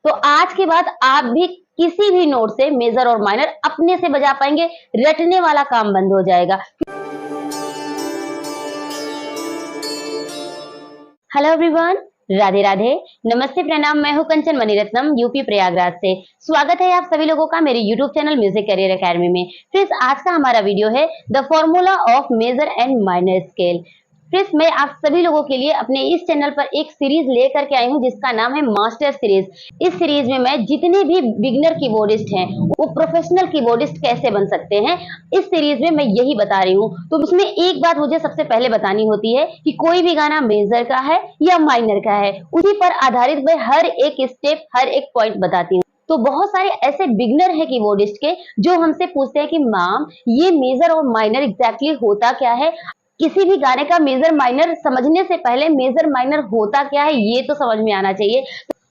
तो आज के बाद आप भी किसी भी नोट से मेजर और माइनर अपने से बजा पाएंगे, रटने वाला काम बंद हो जाएगा। हेलो एवरीवन, राधे राधे, नमस्ते, प्रणाम। मैं हूं कंचन मणिरत्नम, यूपी प्रयागराज से। स्वागत है आप सभी लोगों का मेरे YouTube channel music career academy में। फ्रेंड्स, आज का हमारा वीडियो है the formula of major and minor scale. Friends, मैं आप सभी लोगों के लिए अपने इस चैनल पर एक सीरीज लेकर के आई हूं जिसका नाम है मास्टर सीरीज। इस सीरीज में मैं जितने भी बिगिनर कीबोर्डिस्ट हैं वो प्रोफेशनल कीबोर्डिस्ट कैसे बन सकते हैं, इस सीरीज में मैं यही बता रही हूँ। तो उसमें एक बात मुझे सबसे पहले बतानी होती है कि कोई भी गाना मेजर का है या माइनर का है, उसी पर आधारित मैं हर एक स्टेप, हर एक पॉइंट बताती हूँ। तो बहुत सारे ऐसे बिगनर है कीबोर्डिस्ट के जो हमसे पूछते हैं कि मैम ये मेजर और माइनर एग्जैक्टली होता क्या है। किसी भी गाने का मेजर माइनर समझने से पहले मेजर माइनर होता क्या है ये तो समझ में आना चाहिए।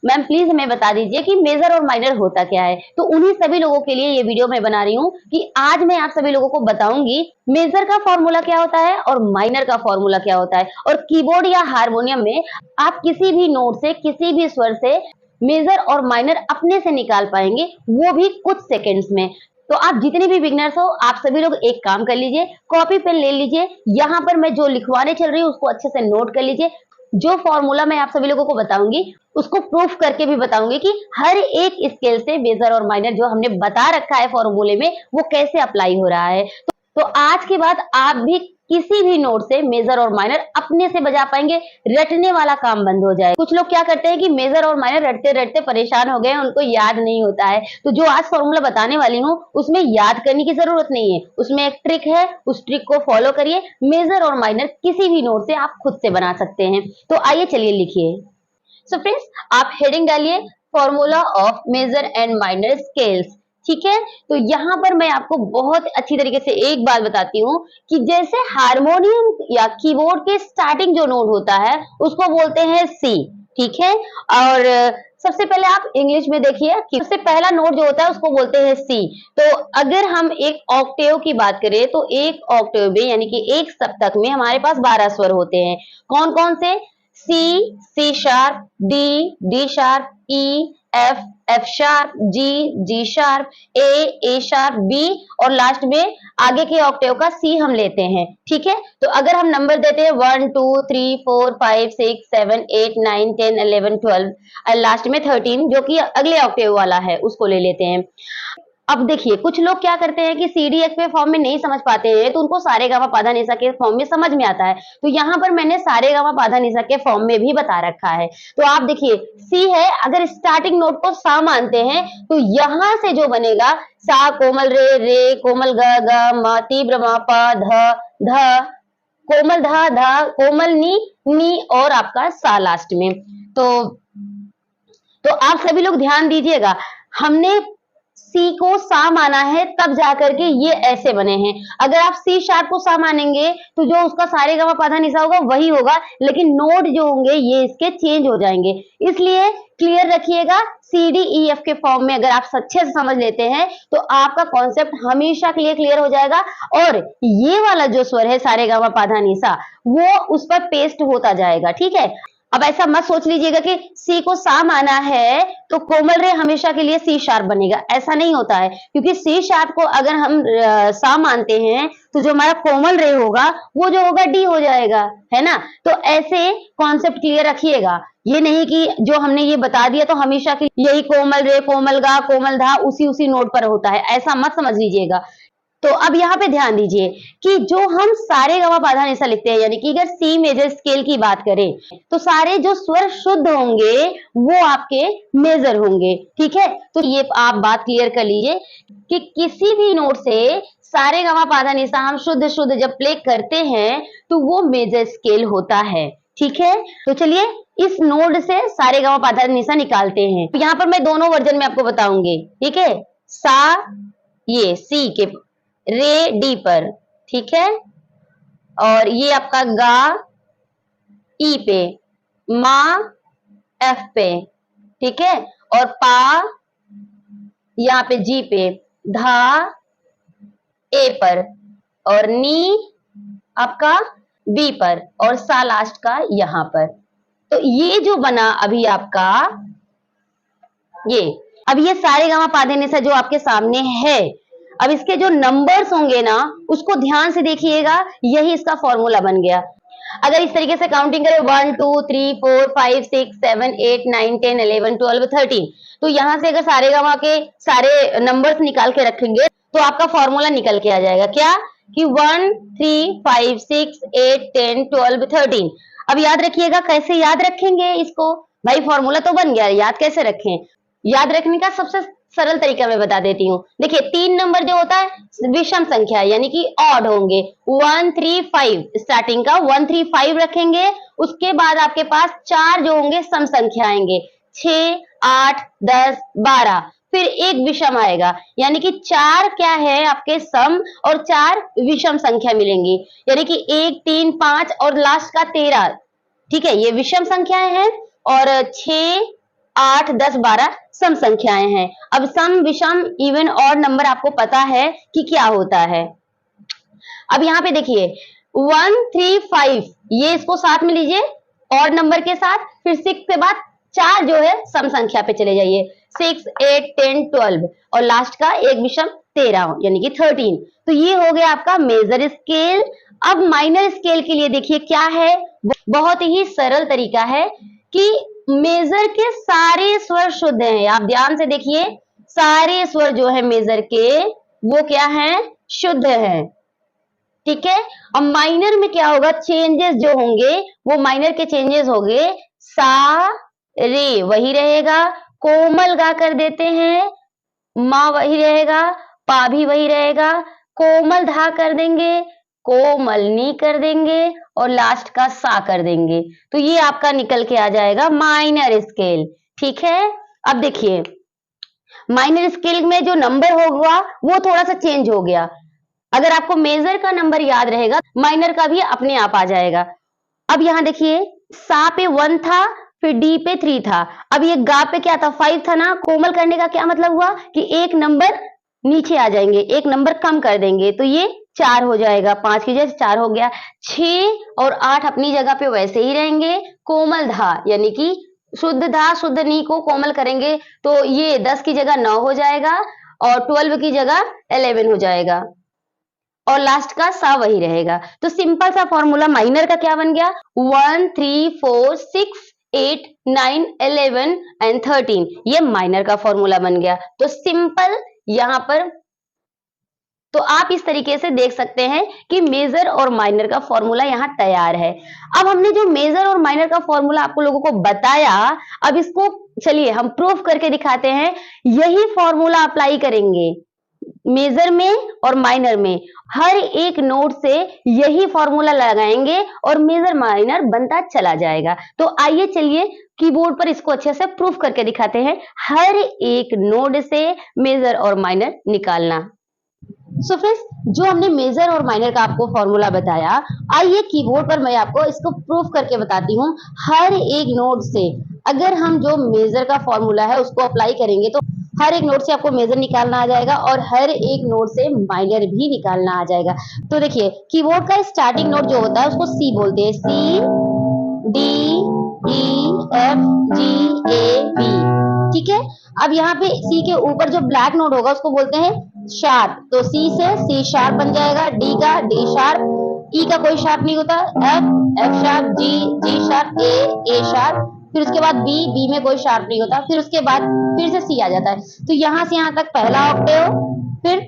मैम प्लीज हमें बता दीजिए कि मेजर और माइनर होता क्या है। तो उन्हीं सभी लोगों के लिए ये वीडियो मैं बना रही हूँ कि आज मैं आप सभी लोगों को बताऊंगी मेजर का फॉर्मूला क्या होता है और माइनर का फॉर्मूला क्या होता है। और कीबोर्ड या हारमोनियम में आप किसी भी नोट से, किसी भी स्वर से मेजर और माइनर अपने से निकाल पाएंगे, वो भी कुछ सेकेंड्स में। तो आप जितने भी बिगनर्स हो, आप सभी लोग एक काम कर लीजिए, कॉपी पेन ले लीजिए। यहाँ पर मैं जो लिखवाने चल रही हूँ उसको अच्छे से नोट कर लीजिए। जो फॉर्मूला मैं आप सभी लोगों को बताऊंगी उसको प्रूफ करके भी बताऊंगी कि हर एक स्केल से मेजर और माइनर जो हमने बता रखा है फॉर्मूले में वो कैसे अप्लाई हो रहा है। तो आज के बाद आप भी किसी भी नोट से मेजर और माइनर अपने से बजा पाएंगे, रटने वाला काम बंद हो जाए। कुछ लोग क्या करते हैं कि मेजर और माइनर रटते रटते परेशान हो गए, उनको याद नहीं होता है। तो जो आज फॉर्मूला बताने वाली हूँ उसमें याद करने की जरूरत नहीं है, उसमें एक ट्रिक है, उस ट्रिक को फॉलो करिए। मेजर और माइनर किसी भी नोट से आप खुद से बना सकते हैं। तो आइए चलिए लिखिए। सो फ्रेंड्स, आप हेडिंग डालिए formula of major and minor scales. ठीक है, तो यहाँ पर मैं आपको बहुत अच्छी तरीके से एक बात बताती हूँ कि जैसे हारमोनियम या कीबोर्ड के स्टार्टिंग जो नोट होता है उसको बोलते हैं सी। ठीक है, और सबसे पहले आप इंग्लिश में देखिए कि सबसे पहला नोट जो होता है उसको बोलते हैं सी। तो अगर हम एक ऑक्टेव की बात करें तो एक ऑक्टेव में यानी कि एक सप्तक में हमारे पास 12 स्वर होते हैं। कौन कौन से? C, C sharp, D, D sharp, E, F, F sharp, G, G sharp, A sharp, B और लास्ट में आगे के ऑक्टेव का सी हम लेते हैं। ठीक है, तो अगर हम नंबर देते हैं 1 2 3 4 5 6 7 8 9 10 11 12 और लास्ट में 13 जो कि अगले ऑक्टेव वाला है उसको ले लेते हैं। अब देखिए, कुछ लोग क्या करते हैं कि सीडीएफ के फॉर्म में नहीं समझ पाते हैं तो उनको सारेगामा पाधा निसा के फॉर्म में समझ में आता है। तो यहाँ पर मैंने सारेगामा पाधा निसा के फॉर्म में भी बता रखा है। तो आप देखिए, सी है, अगर स्टार्टिंग नोट को सा मानते हैं तो यहाँ से जो बनेगा सा कोमल रे, रे कोमल ग, ग म तीव्र म प ध, ध कोमल ध, ध कोमल नी और आपका सा लास्ट में। तो आप सभी लोग ध्यान दीजिएगा, हमने सी को सा माना है तब जाकर के ये ऐसे बने हैं। अगर आप सी शार्प को सा मानेंगे तो जो उसका सारेगामा पाधा निसा होगा वही होगा, लेकिन नोट जो होंगे ये इसके चेंज हो जाएंगे। इसलिए क्लियर रखिएगा, सी डी ई एफ के फॉर्म में अगर आप अच्छे से समझ लेते हैं तो आपका कॉन्सेप्ट हमेशा के लिए क्लियर हो जाएगा। और ये वाला जो स्वर है सारेगामा पाधा निसा वो उस पर पेस्ट होता जाएगा। ठीक है, अब ऐसा मत सोच लीजिएगा कि सी को सा माना है तो कोमल रे हमेशा के लिए सी शार्प बनेगा, ऐसा नहीं होता है। क्योंकि सी शार्प को अगर हम सा मानते हैं तो जो हमारा कोमल रे होगा वो जो होगा डी हो जाएगा, है ना। तो ऐसे कॉन्सेप्ट क्लियर रखिएगा, ये नहीं कि जो हमने ये बता दिया तो हमेशा के यही कोमल रे, कोमल गा, कोमल धा उसी नोट पर होता है, ऐसा मत समझ लीजिएगा। तो अब यहाँ पे ध्यान दीजिए कि जो हम सारेगामा पाधा निसा लिखते हैं, यानी कि अगर सी मेजर स्केल की बात करें तो सारे जो स्वर शुद्ध होंगे वो आपके मेजर होंगे। ठीक है, तो ये आप बात क्लियर कर लीजिए कि किसी भी नोट से सारेगामा पाधा निसा हम शुद्ध शुद्ध जब प्ले करते हैं तो वो मेजर स्केल होता है। ठीक है, तो चलिए इस नोट से सारेगामा पाधा निसा निकालते हैं। तो यहाँ पर मैं दोनों वर्जन में आपको बताऊंगी। ठीक है, सा ये सी के रे डी पर, ठीक है, और ये आपका गा ई पे, मा एफ पे, ठीक है, और पा यहाँ पे जी पे, धा ए पर और नी आपका बी पर और सा लास्ट का यहाँ पर। तो ये जो बना अभी आपका ये अब ये सारे गामा पा देने से जो आपके सामने है, अब इसके जो नंबर्स होंगे ना उसको ध्यान से देखिएगा, यही इसका फॉर्मूला बन गया। अगर इस तरीके से काउंटिंग करें 1 2 3 4 5 6 7 8 9 10 11 12 13, तो यहाँ से अगर सारे गामा के सारे नंबर्स निकाल के रखेंगे तो आपका फॉर्मूला निकल के आ जाएगा क्या कि 1 3 5 6 8 10 12 13। अब याद रखिएगा, कैसे याद रखेंगे इसको, भाई फॉर्मूला तो बन गया, याद कैसे रखें? याद रखने का सबसे सरल तरीका मैं बता देती हूँ। देखिए 3 नंबर जो होता है विषम संख्या है, यानी कि ऑड होंगे। 1 3 5 स्टार्टिंग का 1 3 5 रखेंगे, उसके बाद आपके पास 4 जो होंगे सम संख्या आएंगे, 6 8 10 12, फिर एक विषम आएगा, यानी कि 4 क्या है आपके सम और 4 विषम संख्या मिलेंगी, यानी कि 1 3 5 और लास्ट का 13। ठीक है, ये विषम संख्याएं हैं और 6 8 10 12 सम संख्याएं हैं। अब सम विषम इवन और नंबर आपको पता है कि क्या होता है। अब यहाँ पे देखिए 1 3 5 ये इसको साथ में लीजिए और नंबर के साथ, फिर 6 के बाद 4 जो है सम संख्या पे चले जाइए, 6 8 10 12 और लास्ट का एक विषम 13 यानी कि 13। तो ये हो गया आपका मेजर स्केल। अब माइनर स्केल के लिए देखिए क्या है, बहुत ही सरल तरीका है कि मेजर के सारे स्वर शुद्ध हैं। आप ध्यान से देखिए, सारे स्वर जो है मेजर के वो क्या हैं, शुद्ध हैं। ठीक है, अब माइनर में क्या होगा, चेंजेस जो होंगे वो माइनर के चेंजेस होंगे, सा रे वही रहेगा, कोमल गा कर देते हैं, मा वही रहेगा, पा भी वही रहेगा, कोमल धा कर देंगे, कोमल नी कर देंगे और लास्ट का सा कर देंगे। तो ये आपका निकल के आ जाएगा माइनर स्केल। ठीक है, अब देखिए माइनर स्केल में जो नंबर होगा वो थोड़ा सा चेंज हो गया। अगर आपको मेजर का नंबर याद रहेगा, माइनर का भी अपने आप आ जाएगा। अब यहाँ देखिए सा पे 1 था, फिर डी पे 3 था, अब ये गा पे क्या था, 5 था ना। कोमल करने का क्या मतलब हुआ कि एक नंबर नीचे आ जाएंगे, एक नंबर कम कर देंगे, तो ये 4 हो जाएगा, 5 की जगह 4 हो गया। 6 और 8 अपनी जगह पे वैसे ही रहेंगे। कोमल धा यानी कि शुद्ध धा शुद्ध नी को कोमल करेंगे तो ये 10 की जगह 9 हो जाएगा और 12 की जगह 11 हो जाएगा और लास्ट का सा वही रहेगा। तो सिंपल सा फॉर्मूला माइनर का क्या बन गया, 1 3 4 6 8 9 11 एंड 13, ये माइनर का फॉर्मूला बन गया। तो सिंपल यहाँ पर तो आप इस तरीके से देख सकते हैं कि मेजर और माइनर का फॉर्मूला यहाँ तैयार है। अब हमने जो मेजर और माइनर का फॉर्मूला आपको लोगों को बताया, अब इसको चलिए हम प्रूफ करके दिखाते हैं। यही फॉर्मूला अप्लाई करेंगे मेजर में और माइनर में, हर एक नोट से यही फॉर्मूला लगाएंगे और मेजर माइनर बनता चला जाएगा। तो आइए चलिए कीबोर्ड पर इसको अच्छे से प्रूफ करके दिखाते हैं, हर एक नोड से मेजर और माइनर निकालना। सो फ्रेंड्स, जो हमने मेजर और माइनर का आपको फॉर्मूला बताया, आइए कीबोर्ड पर मैं आपको इसको प्रूफ करके बताती हूँ। हर एक नोड से अगर हम जो मेजर का फॉर्मूला है उसको अप्लाई करेंगे तो हर एक नोड से आपको मेजर निकालना आ जाएगा और हर एक नोड से माइनर भी निकालना आ जाएगा। तो देखिए कीबोर्ड का स्टार्टिंग नोट जो होता है उसको सी बोलते हैं, C D E F G A B. ठीक है, अब यहाँ पे सी के ऊपर जो ब्लैक नोट होगा उसको बोलते हैं शार्प, तो सी से सी शार्प बन जाएगा, डी का डी शार्प, ई का कोई शार्प नहीं होता, F sharp, G sharp, A sharp, फिर उसके बाद बी में कोई शार्प नहीं होता, फिर उसके बाद फिर से सी आ जाता है। तो यहाँ से यहाँ तक पहला ऑक्टेव, फिर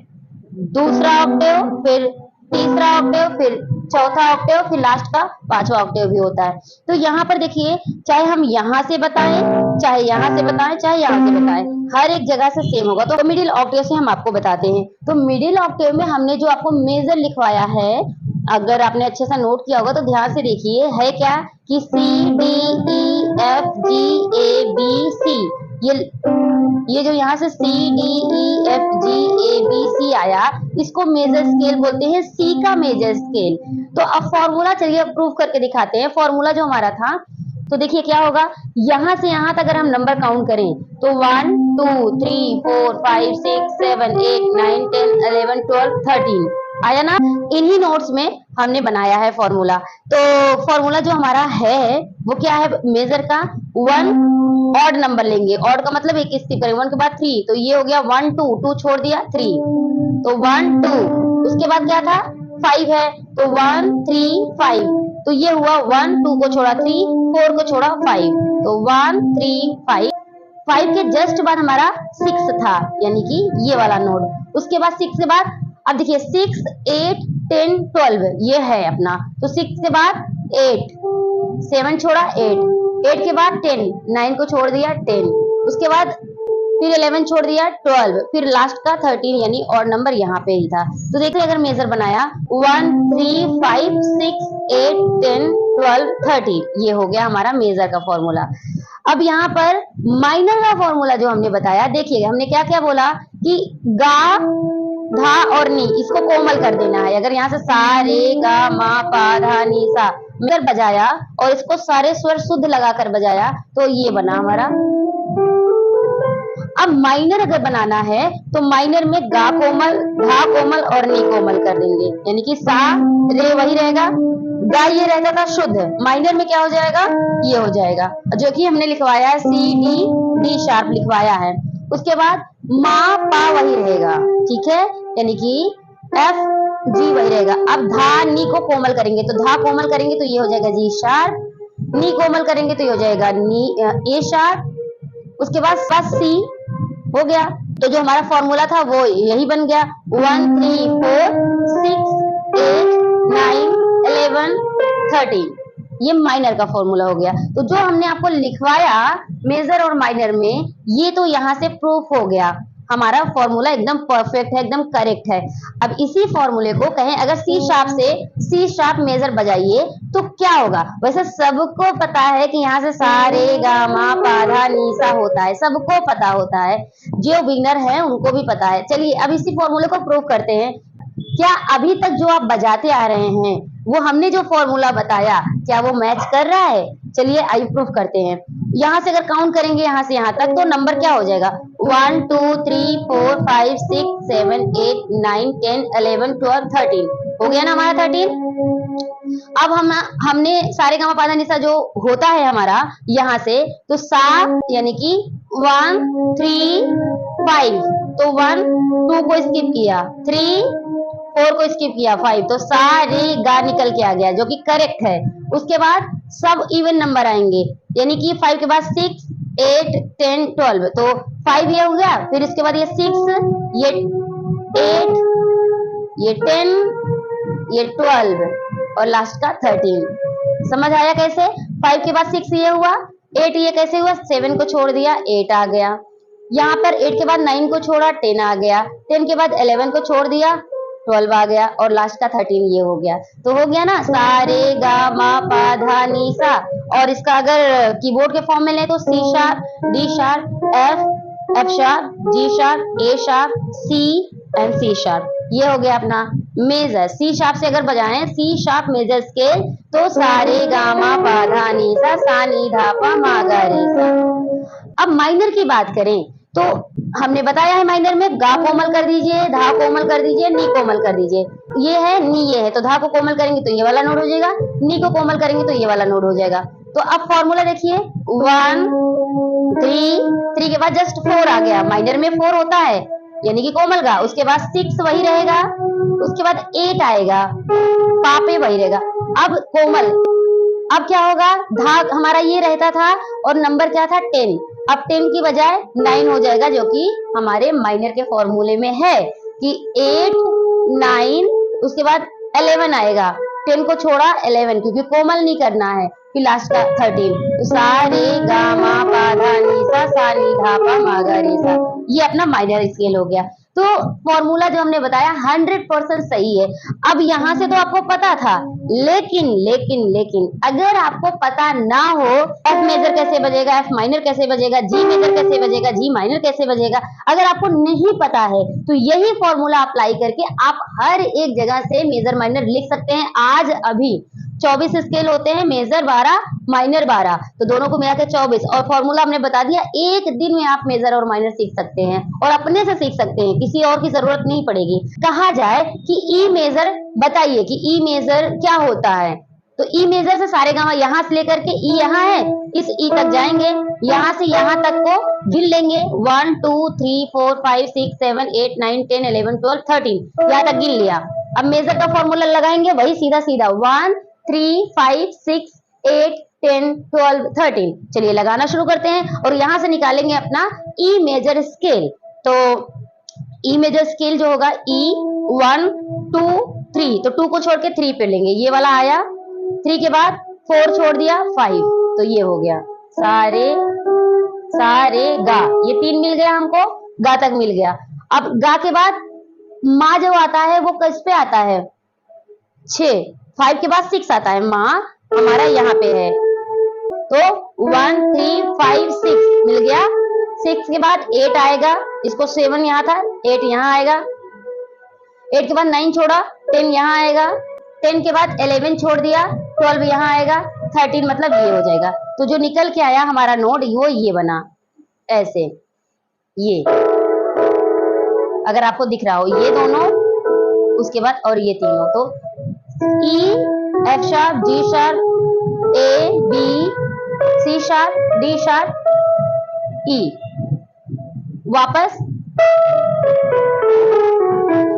दूसरा ऑक्टेव, फिर तीसरा ऑक्टेव, फिर चौथा ऑक्टेव, फिर लास्ट का 5वां ऑक्टेव भी होता है। तो यहाँ पर देखिए, चाहे हम यहाँ से बताएं, चाहे यहाँ से बताएं, चाहे यहाँ से बताएं, हर एक जगह से सेम होगा। तो मिडिल ऑक्टेव से हम आपको बताते हैं। तो मिडिल ऑक्टेव में हमने जो आपको मेजर लिखवाया है, अगर आपने अच्छे से नोट किया होगा तो ध्यान से देखिए, है क्या कि C D E F G A B C, ये जो यहाँ से C D E F G A B C आया, इसको मेजर स्केल बोलते हैं, सी का मेजर स्केल। तो अब फॉर्मूला चलिए प्रूफ करके दिखाते हैं। फॉर्मूला जो हमारा था, तो देखिए क्या होगा, यहाँ से यहाँ तक अगर हम नंबर काउंट करें तो 1 2 3 4 5 6 7 8 9 10 11 12 13, आया ना। इन्हीं नोट्स में हमने बनाया है फॉर्मूला। तो फॉर्मूला जो हमारा है वो क्या है, मेजर का 1 ऑड नंबर लेंगे, ऑड का मतलब एक स्किप करेंगे, 1 के बाद 3, तो ये हो गया 1 2, 2 छोड़ दिया 3, तो 1 2, उसके बाद क्या था 5 है, तो 1 3 5, तो ये हुआ 1 2 को छोड़ा 3, 4 को छोड़ा 5, तो 1 3 5, 5 के जस्ट बाद हमारा 6 था, यानी कि ये वाला नोड। उसके बाद 6 के बाद अब देखिए 6 8 10 12 ये है अपना, तो 6 के बाद 8, 7 छोड़ा 8, 8 के बाद 10, 9 को छोड़ दिया 10, उसके बाद फिर 11 छोड़ दिया 12, फिर लास्ट का 13 यानी और नंबर यहाँ पे ही था। तो देखिए अगर मेजर बनाया 1 3 5 6 8 10 12 13, ये हो गया हमारा मेजर का फॉर्मूला। अब यहाँ पर माइनर का फॉर्मूला जो हमने बताया, देखिएगा हमने क्या क्या बोला कि गा धा और नी इसको कोमल कर देना है। अगर यहाँ से सा रे गा मा पा धा नी सा मेजर बजाया और इसको सारे स्वर शुद्ध लगाकर बजाया तो ये बना हमारा। अब माइनर अगर बनाना है तो माइनर में गा कोमल, धा कोमल और नी कोमल कर देंगे, यानी कि सा रे वही रहेगा, गा ये रहता था शुद्ध, माइनर में क्या हो जाएगा ये हो जाएगा, जो कि हमने लिखवाया है सी डी डी शार्प लिखवाया है। उसके बाद मा पा वही रहेगा, ठीक है, यानी कि एफ जी वही रहेगा। अब धा नी को कोमल करेंगे, तो धा कोमल करेंगे तो ये हो जाएगा जी शार्प, नी कोमल करेंगे तो ये हो जाएगा नी ए शार्प। उसके बाद सी हो गया। तो जो हमारा फॉर्मूला था वो यही बन गया 1 3 4 6 8 9 11 13, ये माइनर का फॉर्मूला हो गया। तो जो हमने आपको लिखवाया मेजर और माइनर में, ये तो यहाँ से प्रूफ हो गया हमारा फॉर्मूला एकदम परफेक्ट है, एकदम करेक्ट है। अब इसी फॉर्मूले को कहें अगर सी शार्प से सी शार्प मेजर बजाइए तो क्या होगा। वैसे सबको पता है कि यहाँ से सा रे गा मा पा धा नी सा होता है, सबको पता होता है, जो बिगिनर है उनको भी पता है। चलिए अब इसी फॉर्मूले को प्रूव करते हैं। क्या अभी तक जो आप बजाते आ रहे हैं वो हमने जो फॉर्मूला बताया क्या वो मैच कर रहा है? चलिए आइए प्रूफ करते हैं। यहाँ से अगर काउंट करेंगे यहाँ से यहाँ तक तो नंबर क्या हो जाएगा 1 2 3 4 5 6 7 8 9 10 11 12 13 हो गया ना हमारा 13। अब हमने सारे गामा पाधा निशा जो होता है हमारा यहाँ से, तो सा यानी कि 1 3 5, तो 1 2 को स्किप किया, 3 4 को स्किप किया, 5, तो सा रे गा निकल के आ गया जो कि करेक्ट है। उसके बाद सब इवन नंबर आएंगे, यानी कि 5 के बाद 6 8 10 12, तो 5 ये हो गया, फिर इसके बाद ये 6 ये 8 ये 10 ये 12 और लास्ट का 13। समझ आया कैसे? 5 के बाद 6 ये हुआ, 8 ये कैसे हुआ, 7 को छोड़ दिया 8 आ गया, यहाँ पर 8 के बाद 9 को छोड़ा 10 आ गया, 10 के बाद 11 को छोड़ दिया 12 आ गया और लास्ट का 13 ये हो गया। तो हो गया ना सा रे गा मा पा धा नी सा। और इसका अगर कीबोर्ड के फॉर्म में लें तो C sharp D sharp F sharp G sharp A sharp C and C sharp, ये हो गया अपना मेजर। सी शार्प से अगर बजाएं सी शार्प मेजर स्केल तो सा रे गा मा पा धा नी सा नी धा पा मा गा रे सा। अब माइनर की बात करें तो हमने बताया है माइनर में गा कोमल कर दीजिए, धा कोमल कर दीजिए, नी कोमल कर दीजिए, ये है नी ये है, तो धा को कोमल करेंगे तो ये वाला नोड हो जाएगा, नी को कोमल करेंगे तो ये वाला नोड हो जाएगा। तो अब फॉर्मूला देखिए 1 3 के बाद जस्ट 4 आ गया, माइनर में 4 होता है यानी कि कोमल गा, उसके बाद 6 वही रहेगा, उसके बाद 8 आएगा, पापे वही रहेगा। अब कोमल, अब क्या होगा, धा हमारा ये रहता था और नंबर क्या था 10, अब 10 की बजाय 9 हो जाएगा जो कि हमारे माइनर के फॉर्मूले में है कि 8 9 उसके बाद 11 आएगा, 10 को छोड़ा 11 क्योंकि कोमल नहीं करना है, फिर लास्ट का 13, तो सा रे गा मा पा धा नी सा नी धा पा मा गा रे सा, ये अपना माइनर स्केल हो गया। तो फॉर्मूला जो हमने बताया 100% सही है। अब यहाँ से तो आपको पता था, लेकिन अगर आपको पता ना हो एफ मेजर कैसे बजेगा, एफ माइनर कैसे बजेगा, जी मेजर कैसे बजेगा, जी माइनर कैसे बजेगा, अगर आपको नहीं पता है तो यही फॉर्मूला अप्लाई करके आप हर एक जगह से मेजर माइनर लिख सकते हैं आज अभी। 24 स्केल होते हैं, मेजर 12, माइनर 12, तो दोनों को मिला के 24। और फॉर्मूला हमने बता दिया, एक दिन में आप मेजर और माइनर सीख सकते हैं और अपने से सीख सकते हैं, किसी और की जरूरत नहीं पड़ेगी। कहा जाए कि ई मेजर, बताइए कि ई मेजर क्या होता है। तो ई मेजर से सारे गामा यहां से लेकर के ई यहाँ है, इस ई तक जाएंगे, यहां से यहां तक को गिन लेंगे, 1 2 3 4 5 6 7 8 9 10 11 12 13, यहां तक गिन लिया। अब मेजर का फॉर्मूला लगाएंगे, वही सीधा सीधा 1 3 5 6 8 10 12 13। चलिए लगाना शुरू करते हैं और यहां से निकालेंगे अपना ई मेजर स्केल। तो ई मेजर स्केल जो होगा ई 1 2 3, तो 2 को छोड़ के 3 पे लेंगे, ये वाला आया। 3 के बाद 4 छोड़ दिया 5, तो ये हो गया सारे सारे गा, ये 3 मिल गया हमको, गा तक मिल गया। अब गा के बाद माँ जो आता है वो किस पे आता है, 6, 5 के बाद 6 आता है, माँ हमारा यहाँ पे है। तो 1 3 5 6 मिल गया। 6 के बाद 8 आएगा, इसको 7 यहाँ था, 8 यहाँ आएगा। 8 के बाद 9 छोड़ा, 10 यहाँ आएगा। 10 के बाद 11 छोड़ दिया, 12 यहाँ आएगा। 13 मतलब ये हो जाएगा। तो जो निकल के आया हमारा नोड वो ये बना, ऐसे ये, अगर आपको दिख रहा हो ये दोनों, उसके बाद और ये तीनों, तो E F sharp G sharp A B C sharp D sharp E, वापस।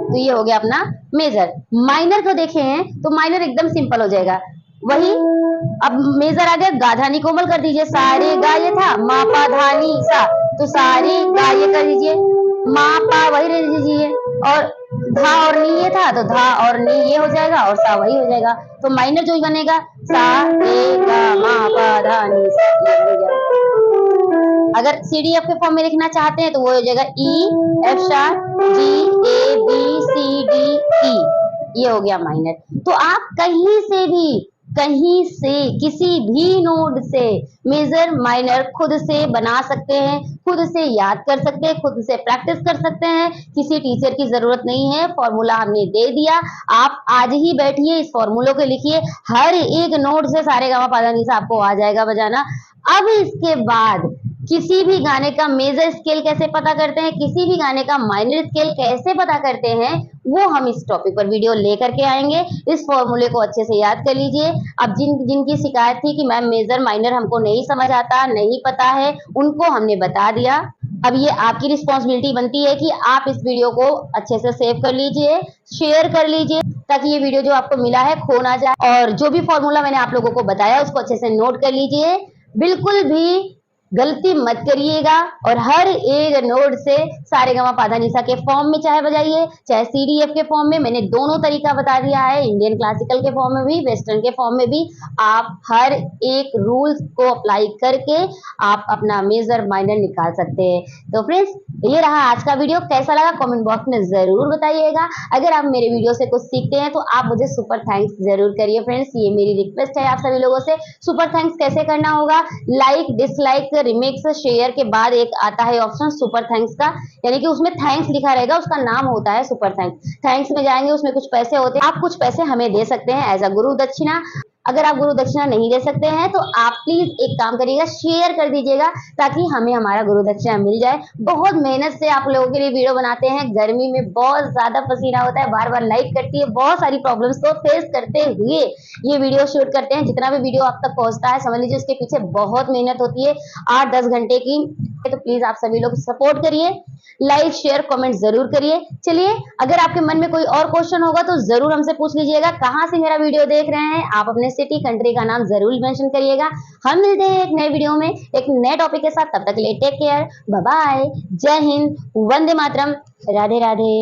तो ये हो गया अपना मेजर। माइनर को देखे हैं तो माइनर एकदम सिंपल हो जाएगा, वही। अब मेजर आ गया, गाधानी कोमल कर दीजिए, सारे गा ये था, मा पा धा नी सा, तो सारे गा ये कर दीजिए, मा पा वही रह दीजिए, और धा और नी ये था, तो धा और नी ये हो जाएगा, और सा वही हो जाएगा। तो माइनर जो बनेगा सा रे गा मा पा धा नी सा, ये बन गया। अगर CDF के फॉर्म में लिखना चाहते हैं तो वो हो जाएगा E F sharp G A B C D E, ये हो गया माइनर। तो आप कहीं से किसी भी नोड से मेजर माइनर खुद से बना सकते हैं, खुद से याद कर सकते हैं, खुद से प्रैक्टिस कर सकते हैं, किसी टीचर की जरूरत नहीं है। फॉर्मूला हमने दे दिया, आप आज ही बैठिए, इस फॉर्मूले को लिखिए, हर एक नोड से सारे गामा पा धा नी सा आपको आ जाएगा बजाना। अब इसके बाद किसी भी गाने का मेजर स्केल कैसे पता करते हैं, किसी भी गाने का माइनर स्केल कैसे पता करते हैं, वो हम इस टॉपिक पर वीडियो लेकर के आएंगे। इस फॉर्मूले को अच्छे से याद कर लीजिए। अब जिनकी शिकायत थी कि मैम मेजर माइनर हमको नहीं समझ आता, नहीं पता है, उनको हमने बता दिया। अब ये आपकी रिस्पॉन्सिबिलिटी बनती है कि आप इस वीडियो को अच्छे से सेव कर लीजिए, शेयर कर लीजिए, ताकि ये वीडियो जो आपको मिला है खो ना जाए। और जो भी फॉर्मूला मैंने आप लोगों को बताया उसको अच्छे से नोट कर लीजिए, बिल्कुल भी गलती मत करिएगा। और हर एक नोड से सारे गामा पा धा नी सा के फॉर्म में चाहे बजाइए, चाहे CDF के फॉर्म में, मैंने दोनों तरीका बता दिया है, इंडियन क्लासिकल के फॉर्म में भी, वेस्टर्न के फॉर्म में भी। आप हर एक रूल्स को अप्लाई करके आप अपना मेजर माइनर निकाल सकते हैं। तो फ्रेंड्स, ये रहा आज का वीडियो, कैसा लगा कमेंट बॉक्स में जरूर बताइएगा। अगर आप मेरे वीडियो से कुछ सीखते हैं तो आप मुझे सुपर थैंक्स जरूर करिए फ्रेंड्स, ये मेरी रिक्वेस्ट है आप सभी लोगों से। सुपर थैंक्स कैसे करना होगा, लाइक डिसलाइक रिमिक्स शेयर के बाद एक आता है ऑप्शन सुपर थैंक्स का, यानी कि उसमें थैंक्स लिखा रहेगा, उसका नाम होता है सुपर थैंक्स। थैंक्स में जाएंगे, उसमें कुछ पैसे होते हैं, आप कुछ पैसे हमें दे सकते हैं एज अ गुरु दक्षिणा। अगर आप गुरु दक्षिणा नहीं दे सकते हैं तो आप प्लीज एक काम करिएगा, शेयर कर दीजिएगा, ताकि हमें हमारा गुरु दक्षिणा मिल जाए। बहुत मेहनत से आप लोगों के लिए वीडियो बनाते हैं, गर्मी में बहुत ज्यादा पसीना होता है, बार बार लाइट कटती है, बहुत सारी प्रॉब्लम्स को फेस करते हुए ये वीडियो शूट करते हैं। जितना भी वीडियो आप तक पहुंचता है समझ लीजिए उसके पीछे बहुत मेहनत होती है, 8-10 घंटे की। तो प्लीज आप सभी लोग सपोर्ट करिए, लाइक शेयर कमेंट जरूर करिए। चलिए, अगर आपके मन में कोई और क्वेश्चन होगा तो जरूर हमसे पूछ लीजिएगा, कहाँ से मेरा वीडियो देख रहे हैं, आप अपने सिटी कंट्री का नाम जरूर मेंशन करिएगा। हम मिलते हैं एक नए वीडियो में एक नए टॉपिक के साथ, तब तक के लिए टेक केयर, बाय बाय, जय हिंद, वंदे मातरम, राधे राधे।